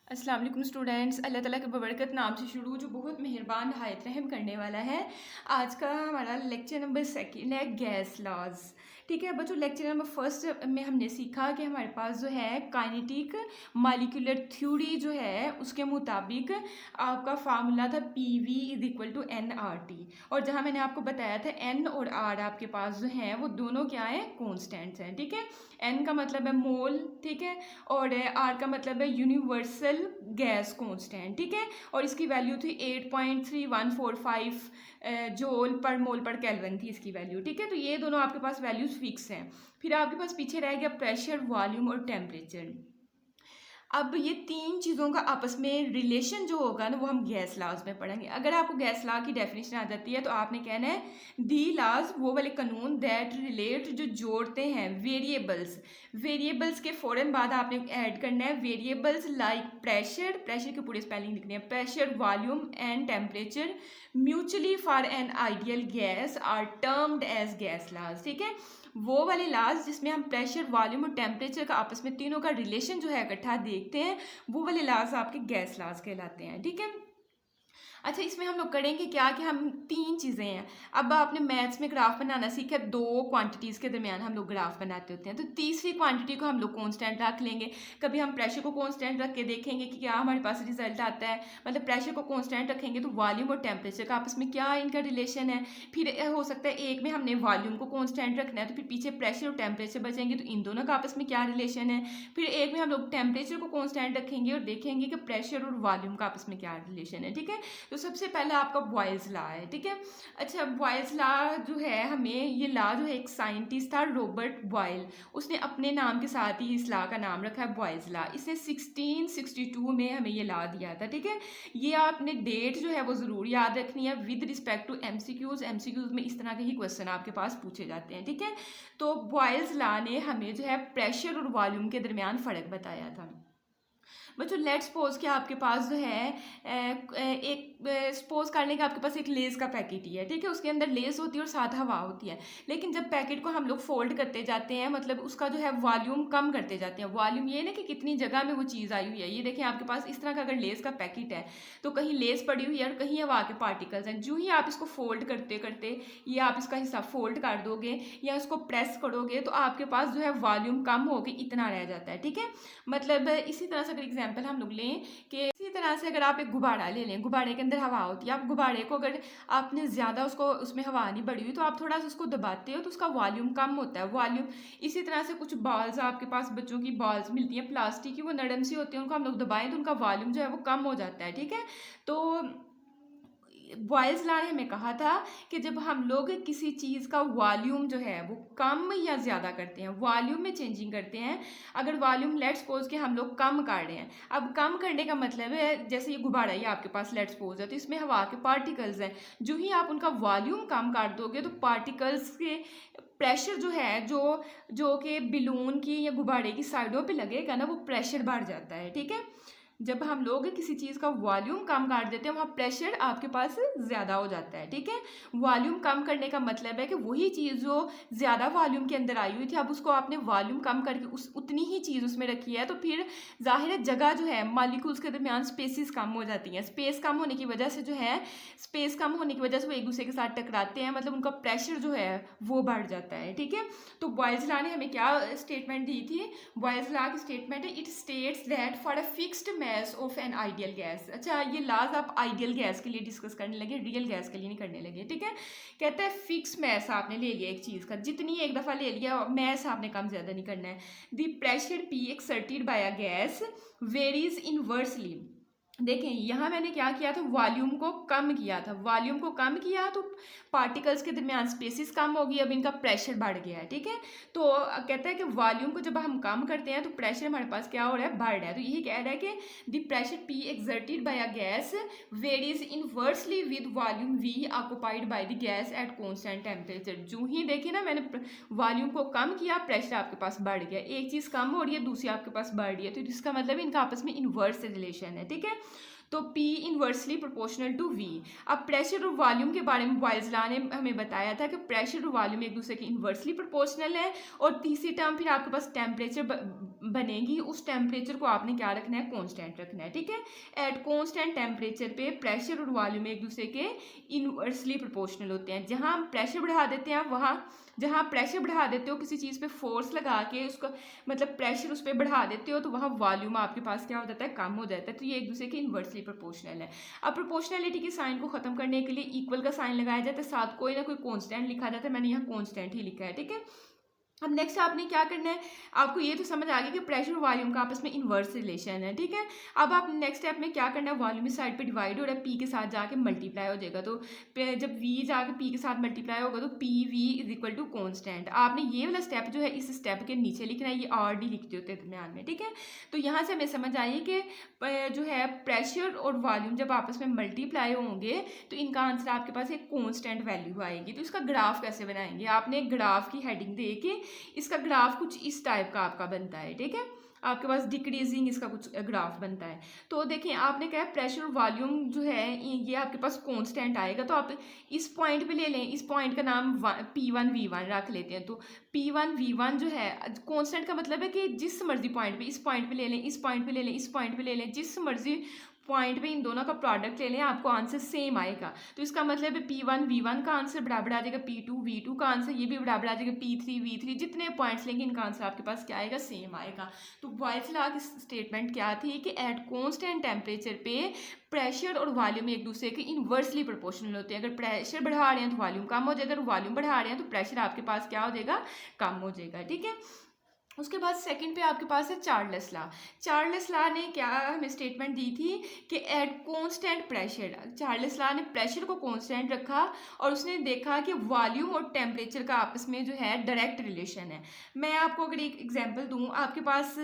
अस्सलाम वालेकुम स्टूडेंट्स। अल्लाह ताला के बबरकत नाम से शुरू जो बहुत मेहरबान नहायत रहम करने वाला है। आज का हमारा लेक्चर नंबर सेकंड है गैस लॉज। ठीक है बच्चों, लेक्चर नंबर फर्स्ट में हमने सीखा कि हमारे पास जो है काइनेटिक मॉलिक्यूलर थ्योरी जो है उसके मुताबिक आपका फार्मूला था PV is equal to NRT। और जहाँ मैंने आपको बताया था N और R आपके पास जो है वो दोनों क्या है, कॉन्स्टेंट्स हैं। ठीक है, N का मतलब है मोल, ठीक है, और R का मतलब है यूनिवर्सल गैस कांस्टेंट। ठीक है, और इसकी वैल्यू थी 8.3145 जूल पर मोल पर केल्विन थी इसकी वैल्यू। ठीक है, तो ये दोनों आपके पास वैल्यूज फिक्स हैं। फिर आपके पास पीछे रह गया प्रेशर, वॉल्यूम और टेम्परेचर। अब ये तीन चीज़ों का आपस में रिलेशन जो होगा ना वो हम गैस लॉज में पढ़ेंगे। अगर आपको गैस लॉ की डेफिनेशन आ जाती है तो आपने कहना है दी लॉज वो वाले कानून दैट रिलेट जो जोड़ते हैं वेरिएबल्स के फ़ौरन बाद आपने ऐड करना है वेरिएबल्स लाइक प्रेशर की पूरी स्पेलिंग लिखनी है, pressure, volume and temperature mutually for an ideal gas are termed as gas laws. ठीक है, वो वाले लॉज जिसमें हम प्रेशर, वॉल्यूम और टेम्परेचर का आपस में तीनों का रिलेशन जो है इकट्ठा देखते हैं, वो वाले लॉज आपके गैस लॉज कहलाते हैं। ठीक है, अच्छा इसमें हम लोग करेंगे क्या कि हम तीन चीज़ें हैं। अब आपने मैथ्स में ग्राफ बनाना सीखा, दो क्वांटिटीज़ के दरमियान हम लोग ग्राफ बनाते होते हैं, तो तीसरी क्वांटिटी को हम लोग कांस्टेंट रख लेंगे। कभी हम प्रेशर को कांस्टेंट रख के देखेंगे कि क्या हमारे पास रिजल्ट आता है। मतलब प्रेशर को कांस्टेंट रखेंगे तो वॉल्यूम और टेम्परेचर का आपस में क्या इनका रिलेशन है। फिर हो सकता है एक में हमने वॉल्यूम को कांस्टेंट रखना है तो फिर पीछे प्रेशर और टेम्परेचर बचेंगे तो इन दोनों का आपस में क्या रिलेशन है। फिर एक में हम लोग टेम्परेचर को कांस्टेंट रखेंगे और देखेंगे कि प्रेशर और वॉल्यूम का आपस में क्या रिलेशन है। ठीक है, तो सबसे पहले आपका बॉयल्स लॉ है। ठीक है, अच्छा बॉयल्स लॉ जो है, हमें ये लॉ जो है एक साइंटिस्ट था रॉबर्ट बॉयल, उसने अपने नाम के साथ ही इस लॉ का नाम रखा है बॉयल्स लॉ। इसने 1662 में हमें ये लॉ दिया था। ठीक है, ये आपने डेट जो है वो ज़रूर याद रखनी है विद रिस्पेक्ट टू एमसीक्यूज में इस तरह के ही क्वेश्चन आपके पास पूछे जाते हैं। ठीक है, तो बॉयल्स लॉ ने हमें जो है प्रेशर और वॉल्यूम के दरमियान फ़र्क बताया था। बच्चों लेट्स सपोज कि आपके पास जो है एक सपोज करने का आपके पास एक लेस का पैकेट ही है। ठीक है, उसके अंदर लेस होती है और साथ हवा होती है, लेकिन जब पैकेट को हम लोग फोल्ड करते जाते हैं मतलब उसका जो है वॉल्यूम कम करते जाते हैं। वॉल्यूम ये ना कि कितनी जगह में वो चीज़ आई हुई है। ये देखें आपके पास इस तरह का अगर लेस का पैकेट है तो कहीं लेस पड़ी हुई है और कहीं हवा के पार्टिकल्स हैं। जो ही आप इसको फोल्ड करते करते ये आप इसका हिस्सा फोल्ड कर दोगे या इसको प्रेस करोगे तो आपके पास जो है वॉल्यूम कम होकर इतना रह जाता है। ठीक है, मतलब इसी तरह से अगर एग्जाम्पल हम लोग लें कि इसी तरह से अगर आप एक गुब्बारा ले लें, गुब्बारे के अंदर हवा होती है, आप गुब्बारे को अगर आपने ज़्यादा उसको उसमें हवा नहीं बढ़ी हुई तो आप थोड़ा सा उसको दबाते हो तो उसका वॉल्यूम कम होता है। वॉल्यूम इसी तरह से कुछ बॉल्स आपके पास बच्चों की बॉल्स मिलती हैं प्लास्टिक की, वो नरम सी होती है, उनको हम लोग दबाएं तो उनका वॉल्यूम जो है वो कम हो जाता है। ठीक है, तो बॉयल्स लॉ ने हमें कहा था कि जब हम लोग किसी चीज़ का वॉल्यूम जो है वो कम या ज़्यादा करते हैं, वॉल्यूम में चेंजिंग करते हैं। अगर वॉल्यूम लेट्स सपोज कि हम लोग कम कर रहे हैं, अब कम करने का मतलब है जैसे ये गुब्बारा ही आपके पास लेट्स सपोज है तो इसमें हवा के पार्टिकल्स हैं। जो ही आप उनका वॉल्यूम कम कर दोगे तो पार्टिकल्स के प्रेशर जो है जो कि बिलून की या गुब्बारे की साइडों पे लगेगा ना, वो प्रेशर बढ़ जाता है। ठीक है, जब हम लोग किसी चीज़ का वॉल्यूम कम कर देते हैं वहाँ प्रेशर आपके पास ज़्यादा हो जाता है। ठीक है, वॉल्यूम कम करने का मतलब है कि वही चीज़ जो ज़्यादा वॉल्यूम के अंदर आई हुई थी अब उसको आपने वॉल्यूम कम करके उतनी ही चीज़ उसमें रखी है, तो फिर जाहिर है जगह जो है मॉलिक्यूल्स के दरमियान स्पेसिस कम हो जाती हैं। स्पेस कम होने की वजह से जो है वो एक दूसरे के साथ टकराते हैं, मतलब उनका प्रेशर जो है वो बढ़ जाता है। ठीक है, तो बॉयल्स लॉ ने हमें क्या स्टेटमेंट दी थी, बॉयल्स लॉ की स्टेटमेंट है it states that for a fixed mass of an ideal gas. अच्छा ये लाज आप आइडियल गैस के लिए डिस्कस करने लगे, रियल गैस के लिए नहीं करने लगे। ठीक है, कहता है फिक्स मैस आपने ले लिया एक चीज़ का, जितनी एक दफ़ा ले लिया मैस आपने कम ज़्यादा नहीं करना है। The pressure P exerted by a gas varies inversely. देखें यहाँ मैंने क्या किया था, वॉल्यूम को कम किया तो पार्टिकल्स के दरमियान स्पेसिस कम होगी, अब इनका प्रेशर बढ़ गया है। ठीक है, तो कहता है कि वॉल्यूम को जब हम कम करते हैं तो प्रेशर हमारे पास क्या हो रहा है, बढ़ रहा है। तो यही कह रहा है कि the pressure P exerted by a gas varies inversely with volume V occupied by the gas at constant temperature. जो ही देखिए ना मैंने वॉल्यूम को कम किया प्रेशर आपके पास बढ़ गया, एक चीज़ कम हो रही है दूसरी आपके पास बढ़ रही है, तो इसका मतलब इनका आपस में इनवर्स रिलेशन है। ठीक है, तो P inversely proportional to V। अब प्रेशर और वॉल्यूम के बारे में बॉयल्स लॉ ने हमें बताया था कि प्रेशर और वॉल्यूम एक दूसरे के इनवर्सली प्रोपोर्शनल है। और तीसरी टर्म फिर आपके पास टेम्परेचर बनेगी, उस टेम्परेचर को आपने क्या रखना है, कॉन्स्टेंट रखना है, ठीक है। एट कॉन्स्टेंट टेम्परेचर पे प्रेशर और वॉल्यूम एक दूसरे के इनवर्सली प्रोपोर्शनल होते हैं। जहाँ हम प्रेशर बढ़ा देते हैं, वहाँ जहाँ प्रेशर बढ़ा देते हो किसी चीज़ पे फोर्स लगा के उसका मतलब प्रेशर उस पर बढ़ा देते हो, तो वहाँ वॉल्यूम आपके पास क्या हो जाता है, कम हो जाता है। तो ये एक दूसरे के इनवर्सली प्रोपोर्शनल है। अब प्रोपोर्शनलिटी के साइन को खत्म करने के लिए इक्वल का साइन लगाया जाता है, साथ कोई ना कोई कॉन्स्टेंट लिखा जाता है। मैंने यहाँ कॉन्स्टेंट ही लिखा है, ठीक है। अब नेक्स्ट आपने क्या करना है, आपको ये तो समझ आ गया कि प्रेशर और वॉल्यूम का आपस में इन्वर्स रिलेशन है, ठीक है। अब आप नेक्स्ट स्टेप में क्या करना है, वॉल्यूम इस साइड पे डिवाइड हो रहा है, पी के साथ जाके मल्टीप्लाई हो जाएगा। तो जब वी जाके पी के साथ मल्टीप्लाई होगा तो P V is equal to constant. आपने ये वाला स्टेप जो है इस स्टेप के नीचे लिखना है, ये आर डी लिखते होते हैं दरम्यान में, ठीक है। तो यहाँ से हमें समझ आई कि जो है प्रेशर और वॉल्यूम जब आपस में मल्टीप्लाई होंगे तो इनका आंसर आपके पास एक कॉन्स्टेंट वैल्यू आएगी। तो इसका ग्राफ कैसे बनाएंगे, आपने एक ग्राफ की हेडिंग दे के इसका ग्राफ कुछ इस टाइप का आपका बनता है, ठीक है। आपके पास डिक्रीजिंग इसका कुछ ग्राफ बनता है। तो देखें आपने कहा प्रेशर और वॉल्यूम जो है ये आपके पास कांस्टेंट आएगा, तो आप इस पॉइंट पे ले लें, इस पॉइंट का नाम P1 V1 रख लेते हैं। तो P1 V1 जो है कांस्टेंट का मतलब है कि जिस मर्जी पॉइंट पे, इस पॉइंट पे ले लें, इस पॉइंट पे ले लें, इस पॉइंट पे ले लें, जिस मर्जी पॉइंट पे इन दोनों का प्रोडक्ट ले लें, आपको आंसर सेम आएगा। तो इसका मतलब है P1 V1 का आंसर बराबर आ जाएगा P2 V2 का आंसर, ये भी बराबर आ जाएगा P3 V3। जितने पॉइंट्स लेंगे इनका आंसर आपके पास क्या आएगा, सेम आएगा। तो बॉयल्स लॉ की स्टेटमेंट क्या थी कि एट कॉन्स्टेंट टेम्परेचर पे प्रेशर और वॉल्यूम एक दूसरे के इनवर्सली प्रोपोर्शनल होते हैं। अगर प्रेशर बढ़ा रहे हैं तो वॉल्यूम कम हो जाएगा, अगर वॉल्यूम बढ़ा रहे हैं तो प्रेशर आपके पास क्या हो जाएगा, कम हो जाएगा, ठीक है। उसके बाद सेकंड पे आपके पास है चार्ल्स लॉ। चार्ल्स लॉ ने क्या हमें स्टेटमेंट दी थी कि eight constant pressure, Charles law ने प्रेशर को कॉन्स्टेंट रखा और उसने देखा कि वॉल्यूम और टेम्परेचर का आपस में जो है डायरेक्ट रिलेशन है। मैं आपको अगर एक एग्जांपल दूं, आपके पास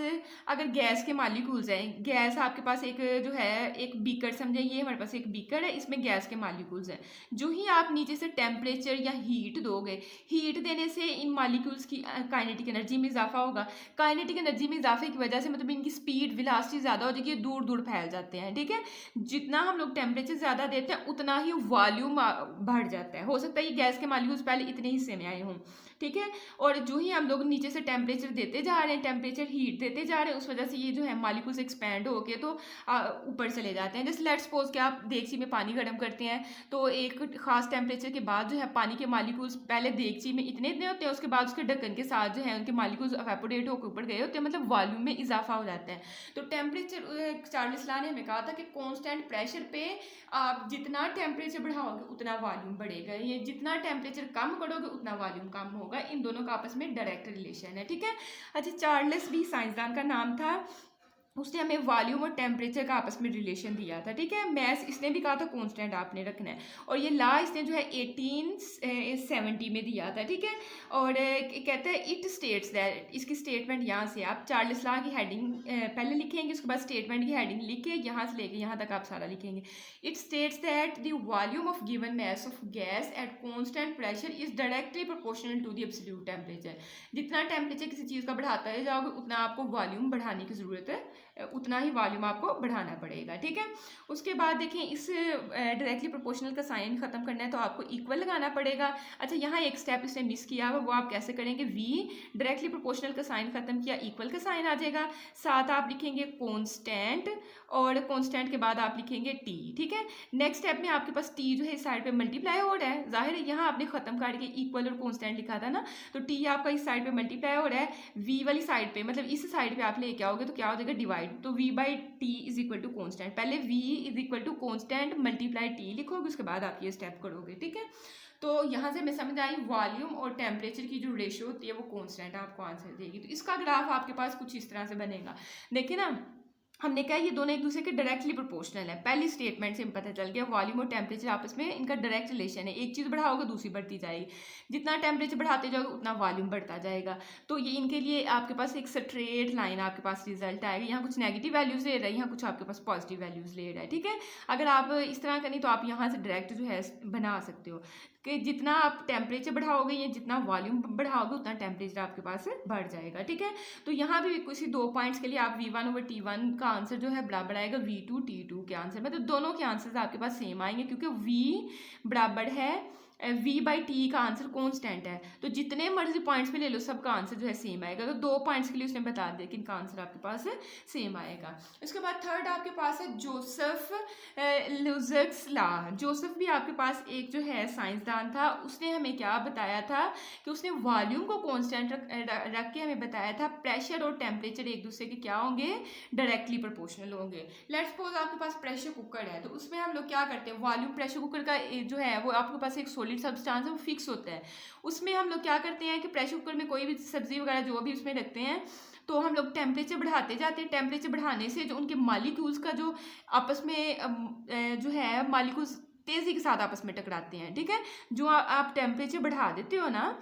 अगर गैस के मालिक्यूल्स हैं, गैस आपके पास एक जो है एक बीकर समझें, ये हमारे पास एक बीकर है, इसमें गैस के मालिक्यूल्स हैं। जो ही आप नीचे से टेम्परेचर या हीट दोगे, हीट देने से इन मालिक्यूल्स की काइनेटिक एनर्जी में इजाफा होगा। काइनेटिक एनर्जी में इजाफे की वजह से मतलब इनकी स्पीड वेलोसिटी ज़्यादा हो जाएगी, दूर दूर फैल जाते हैं, ठीक है। जितना हम लोग टेम्परेचर ज़्यादा देते हैं उतना ही वॉल्यूम बढ़ जाता है। हो सकता है ये गैस के मालिक्यूल्स पहले इतने हिस्से में आए हों, ठीक है। और जो ही हम लोग नीचे से टेम्परेचर देते जा रहे हैं, टेम्परेचर हीट देते जा रहे हैं, उस वजह से ये जो है मालिक्यूल्स एक्सपैंड होके तो ऊपर चले जाते हैं। जैसे लेट्स सपोज कि आप देगची में पानी गर्म करते हैं, तो एक खास टेम्परेचर के बाद जो है पानी के मालिक्यूल्स पहले देगची में इतने इतने होते हैं, उसके बाद उसके ढक्कन के साथ जो है उनके मालिक्यूल्स एवेपोरेट होकर ऊपर गए होते हैं, मतलब वॉल्यूम में इजाफा हो जाता है। तो टेम्परेचर चार्ल्स लॉ ने हमें कहा था कि कांस्टेंट प्रेशर पे आप जितना टेम्परेचर बढ़ाओगे उतना वॉल्यूम बढ़ेगा, ये जितना टेम्परेचर कम करोगे उतना वॉल्यूम कम होगा। इन दोनों का आपस में डायरेक्ट रिलेशन है, ठीक है। अच्छा, चार्ल्स भी साइंसदान का नाम था, उसने हमें वॉल्यूम और टेम्परेचर का आपस में रिलेशन दिया था, ठीक है। मैथ्स इसने भी कहा था कांस्टेंट आपने रखना है, और ये लॉ इसने जो है 1870 में दिया था, ठीक है। और कहता है इट स्टेट्स दैट, इसकी स्टेटमेंट यहाँ से आप चार्ल्स लॉ की हेडिंग पहले लिखेंगे, उसके बाद स्टेटमेंट की हेडिंग लिख के यहाँ से लेके यहाँ तक आप सारा लिखेंगे। It states that the volume of given mass of gas at constant pressure is directly proportional to the absolute temperature. जितना टेम्परेचर किसी चीज़ का बढ़ाता जाओगे उतना आपको वॉल्यूम बढ़ाने की ज़रूरत है, उतना ही वॉल्यूम आपको बढ़ाना पड़ेगा, ठीक है। उसके बाद देखें इस डायरेक्टली प्रोपोर्शनल का साइन खत्म करना है तो आपको इक्वल लगाना पड़ेगा। अच्छा, यहाँ एक स्टेप इसने मिस किया हुआ, वो आप कैसे करेंगे, वी डायरेक्टली प्रोपोर्शनल का साइन खत्म किया, इक्वल का साइन आ जाएगा, साथ आप लिखेंगे कॉन्स्टेंट और कॉन्स्टेंट के बाद आप लिखेंगे टी, ठीक है। नेक्स्ट स्टेप में आपके पास टी जो है इस साइड पे मल्टीप्लाई हो रहा है, जाहिर है यहाँ आपने खत्म करके इक्वल और कॉन्स्टेंट लिखा था ना, तो टी आपका इस साइड पे मल्टीप्लाई हो रहा है, वी वाली साइड पे मतलब इस साइड पे आप लेके आओगे तो क्या हो जाएगा, डिवाइड। तो v by T is equal to constant, पहले v is equal to constant multiply T लिखोगे, उसके बाद आप ये स्टेप करोगे, ठीक है। तो यहाँ से हमें समझ आई वॉल्यूम और टेम्परेचर की जो रेशियो होती है वो कॉन्स्टेंट आपको आंसर देगी। तो इसका ग्राफ आपके पास कुछ इस तरह से बनेगा। देखिए ना, हमने कहा ये दोनों एक दूसरे के डायरेक्टली प्रोपोर्शनल है, पहली स्टेटमेंट से पता चल गया वॉल्यूम और टेम्परेचर आपस में इनका डायरेक्ट रिलेशन है, एक चीज़ बढ़ाओगे दूसरी बढ़ती जाएगी, जितना टेम्परेचर बढ़ाते जाओगे उतना वॉल्यूम बढ़ता जाएगा। तो ये इनके लिए आपके पास एक स्ट्रेट लाइन आपके पास रिजल्ट आएगा, यहाँ कुछ नेगेटिव वैल्यूज ले रहा है, यहाँ कुछ आपके पास पॉजिटिव वैल्यूज ले रहा है, ठीक है। अगर आप इस तरह करें तो आप यहाँ से डायरेक्ट जो है बना सकते हो कि जितना आप टेम्परेचर बढ़ाओगे या जितना वॉल्यूम बढ़ाओगे उतना टेम्परेचर आपके पास बढ़ जाएगा, ठीक है। तो यहाँ भी किसी दो पॉइंट्स के लिए आप V1/T1 का आंसर जो है बराबर आएगा V2T2 के आंसर, मतलब दोनों के आंसर्स आपके पास सेम आएंगे, क्योंकि V बराबर है V/T का आंसर कॉन्स्टेंट है, तो जितने मर्जी पॉइंट्स पे ले लो सबका आंसर जो है सेम आएगा। तो 2 पॉइंट्स के लिए उसने बता दिया कि इनका आंसर आपके पास सेम आएगा। उसके बाद थर्ड आपके पास है जोसेफ लुजक्स लॉ। जोसेफ भी आपके पास एक जो है साइंसदान था, उसने हमें क्या बताया था कि उसने वॉल्यूम को कॉन्स्टेंट रख के हमें बताया था प्रेशर और टेम्परेचर एक दूसरे के क्या होंगे, डायरेक्टली प्रोपोर्शनल होंगे। लेट्स सपोज आपके पास प्रेशर कुकर है, तो उसमें हम लोग क्या करते हैं, वॉल्यूम प्रेशर कुकर का जो है वो आपके पास एक सॉलिड सब्सटेंस है, वो फिक्स होता है। उसमें हम लोग क्या करते हैं कि प्रेशर कुकर में कोई भी सब्जी वगैरह जो भी उसमें रखते हैं, तो हम लोग टेम्परेचर बढ़ाते जाते हैं। टेम्परेचर बढ़ाने से जो उनके मॉलिक्यूल्स का जो आपस में जो है मॉलिक्यूल्स तेज़ी के साथ आपस में टकराते हैं, ठीक है। जो आप टेम्परेचर बढ़ा देते हो ना,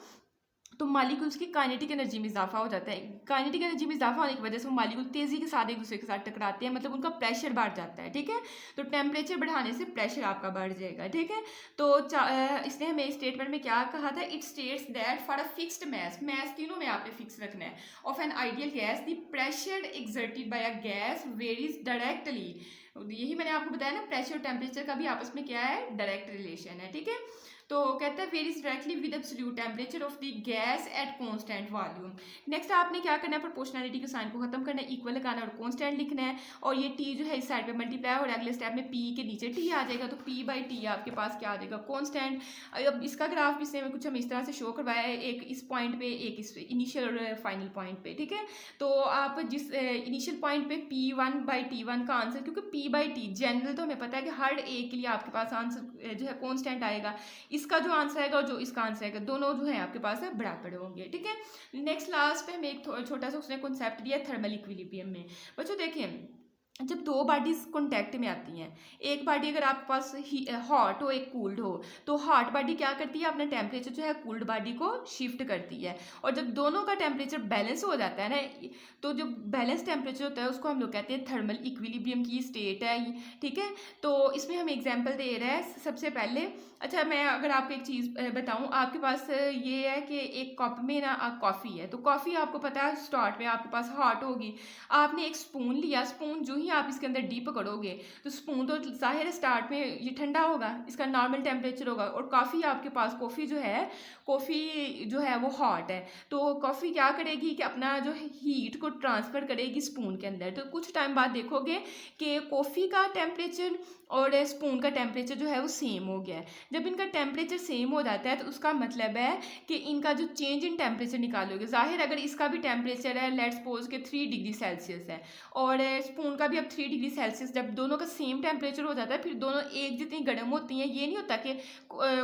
तो मॉलिक्यूल्स की काइनेटिक एनर्जी में इजाफा हो जाता है। काइनेटिक एनर्जी में इजाफा होने की वजह से वो मॉलिक्यूल तेज़ी के साथ एक दूसरे के साथ टकराते हैं, मतलब उनका प्रेशर बढ़ जाता है, ठीक है। तो टेम्परेचर बढ़ाने से प्रेशर आपका बढ़ जाएगा, ठीक है। तो इसने हमें स्टेटमेंट में क्या कहा था, it states that for a fixed mass तीनों में आपने फिक्स रखना है, of an ideal gas the pressure exerted by a gas varies directly. यही मैंने आपको बताया ना, प्रेशर और टेम्परेचर का भी आपस में क्या है, डायरेक्ट रिलेशन है, ठीक है। तो कहता है varies directly with absolute temperature of the gas at constant volume. Next आपने क्या करना है, प्रोपोर्शनलिटी के साइन को खत्म करना है, इक्वल लगाना है और कांस्टेंट लिखना है, और ये टी जो है इस साइड पे मल्टीप्लाई और अगले स्टेप में पी के नीचे टी आ जाएगा, तो P/T आपके पास क्या आ जाएगा, कांस्टेंट। अब इसका ग्राफ भी सेम कुछ हम इस तरह से शो करवाया है, एक इस पॉइंट पे, एक इस इनिशियल और फाइनल पॉइंट पे, ठीक है। तो आप जिस इनिशियल पॉइंट पे P1/T1 का आंसर, क्योंकि P/T जनरल तो हमें पता है कि हर एक के लिए आपके पास आंसर जो है कांस्टेंट आएगा, इसका जो आंसर आएगा और जो इसका आंसर आएगा दोनों जो है आपके पास है बराबर होंगे, ठीक है। नेक्स्ट लास्ट पे हमें एक छोटा सा उसने कॉन्सेप्ट दिया थर्मल इक्विलिब्रियम में। बच्चों देखिए, जब दो बॉडीज कांटेक्ट में आती हैं, एक बॉडी अगर आपके पास हॉट हो एक कूल्ड हो, तो हॉट बॉडी क्या करती है, अपना टेम्परेचर जो है कूल्ड बॉडी को शिफ्ट करती है, और जब दोनों का टेम्परेचर बैलेंस हो जाता है ना, तो जो बैलेंस टेम्परेचर होता है उसको हम लोग कहते हैं थर्मल इक्विलिब्रियम की स्टेट है, ठीक है। तो इसमें हम एग्जांपल दे रहे हैं सबसे पहले। अच्छा, मैं अगर आपको एक चीज़ बताऊं, आपके पास ये है कि एक कप में ना कॉफ़ी है, तो कॉफ़ी आपको पता है स्टार्ट में आपके पास हॉट होगी, आपने एक स्पून लिया, स्पून जो ही आप इसके अंदर डीप करोगे तो स्पून तो जाहिर है स्टार्ट में ये ठंडा होगा, इसका नॉर्मल टेम्परेचर होगा, और कॉफ़ी आपके पास कॉफ़ी जो है वो हॉट है, तो कॉफ़ी क्या करेगी कि अपना जो हीट को ट्रांसफ़र करेगी स्पून के अंदर। तो कुछ टाइम बाद देखोगे कि कॉफ़ी का टेम्परेचर और स्पून का टेम्परेचर जो है वो सेम हो गया है। जब इनका टेम्परेचर सेम हो जाता है तो उसका मतलब है कि इनका जो चेंज इन टेम्परेचर निकालोगे, जाहिर अगर इसका भी टेम्परेचर है लेट्स सपोज के 3 डिग्री सेल्सियस है, और स्पून का भी अब 3 डिग्री सेल्सियस, जब दोनों का सेम टेम्परेचर हो जाता है फिर दोनों एक जितनी गर्म होती हैं। ये नहीं होता कि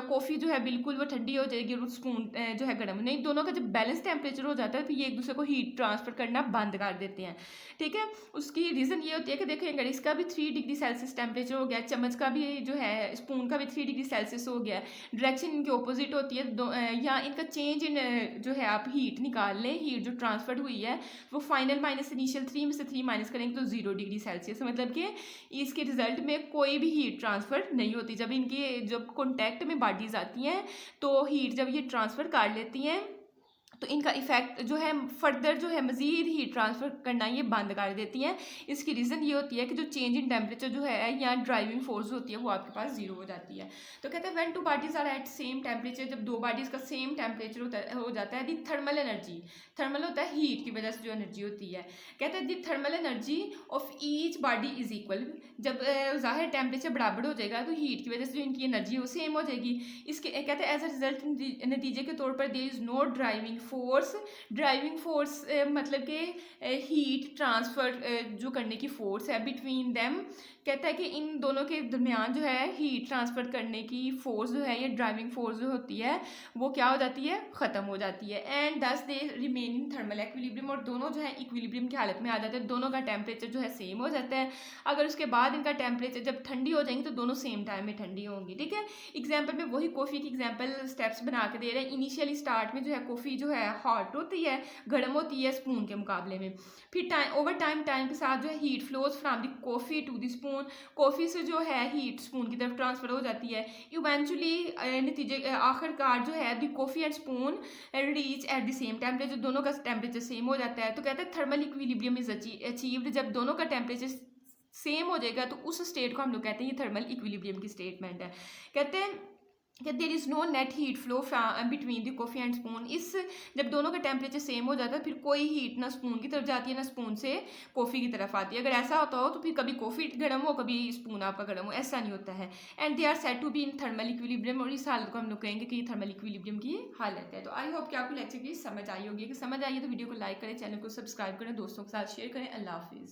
कॉफ़ी जो है बिल्कुल वो ठंडी हो जाएगी और स्पून जो है गर्म, नहीं, दोनों का जब बैलेंस टेम्परेचर हो जाता है फिर ये एक दूसरे को हीट ट्रांसफ़र करना बंद कर देते हैं, ठीक है। उसकी रीज़न ये होती है कि देखिए अगर इसका भी 3 डिग्री सेल्सियस टेम्परेचर हो गया, चम्मच का भी जो है स्पून का भी 3 डिग्री सेल्सियस हो गया, डायरेक्शन इनकी ऑपोजिट होती है, या इनका चेंज इन जो है आप हीट निकाल लें, हीट जो ट्रांसफर हुई है वो फाइनल माइनस इनिशियल 3 में से 3 माइनस करेंगे तो 0 डिग्री सेल्सियस, मतलब कि इसके रिजल्ट में कोई भी हीट ट्रांसफ़र नहीं होती। जब इनकी जब कॉन्टैक्ट में बॉडीज़ आती हैं तो हीट जब ये ट्रांसफ़र कर लेती हैं तो इनका इफेक्ट जो है फर्दर जो है मज़ीद हीट ट्रांसफ़र करना ये बंद कर देती हैं। इसकी रीज़न ये होती है कि जो चेंज इन टेम्परेचर जो है या ड्राइविंग फोर्स होती है वो आपके पास 0 हो जाती है। तो कहते हैं when two bodies are at same temperature, जब दो बॉडीज़ का सेम टेम्परेचर हो जाता है, दी थर्मल एनर्जी, थर्मल होता है हीट की वजह से जो एनर्जी होती है, कहते हैं दी thermal energy of each body is equal. जब ज़ाहिर टेम्परेचर बराबर हो जाएगा तो हीट की वजह से जो इनकी एनर्जी है वो सेम हो जाएगी। इसके कहते हैं एज अ रिजल्ट नतीजे के तौर पर there is no driving force. Driving force मतलब कि हीट ट्रांसफ़र जो करने की फोर्स है बिटवीन देम, कहता है कि इन दोनों के दरमियान जो है हीट ट्रांसफ़र करने की फोर्स जो है, ये ड्राइविंग फोर्स जो होती है वो क्या हो जाती है, ख़त्म हो जाती है। एंड दस they remain in thermal equilibrium, और दोनों जो है इक्विलिब्रियम की हालत में आ जाते हैं, दोनों का टेम्परेचर जो है सेम हो जाता है। अगर उसके बाद इनका टेम्परेचर जब ठंडी हो जाएंगी तो दोनों सेम टाइम में ठंडी होंगी, ठीक है। एग्जाम्पल में वही कॉफ़ी की एग्जाम्पल स्टेप्स बना के दे रहे हैं। इनिशियली स्टार्ट में जो है कॉफ़ी जो है हॉट होती है, गर्म होती है स्पून के मुकाबले में, फिर ओवर टाइम के साथ जो है heat flows from the coffee to the spoon spoon coffee से जो है हीट स्पून की तरफ ट्रांसफ़र हो जाती है। इवेंचुअली नतीजे आखिरकार जो है the coffee and spoon reach at the same temperature, दोनों का टेम्परेचर सेम हो जाता है। तो कहते हैं थर्मल इक्विलिब्रियम इज अचीव्ड, जब दोनों का टेम्परेचर सेम हो जाएगा तो उस स्टेट को हम लोग कहते हैं ये थर्मल इक्विलिब्रियम की स्टेटमेंट है। कहते हैं कि there is no net heat flow between the coffee and spoon. इस जब दोनों का टेम्परेचर सेम हो जाता है फिर कोई हीट ना स्पून की तरफ जाती है ना स्पून से कॉफ़ी की तरफ आती है। अगर ऐसा होता हो तो फिर कभी कॉफ़ी गर्म हो कभी स्पून आपका गर्म हो, ऐसा नहीं होता है। And they are said to be in thermal equilibrium, और इस हालत को हम लोग कहेंगे कि ये थर्मल इक्विलिब्रियम की हालत है। तो आई होप कि आपको लेक्चर की समझ आई होगी। कि समझ आई है तो वीडियो को लाइक करें, चैनल को सब्सक्राइब करें, दोस्तों के साथ शेयर करें। अल्लाह हाफिज़।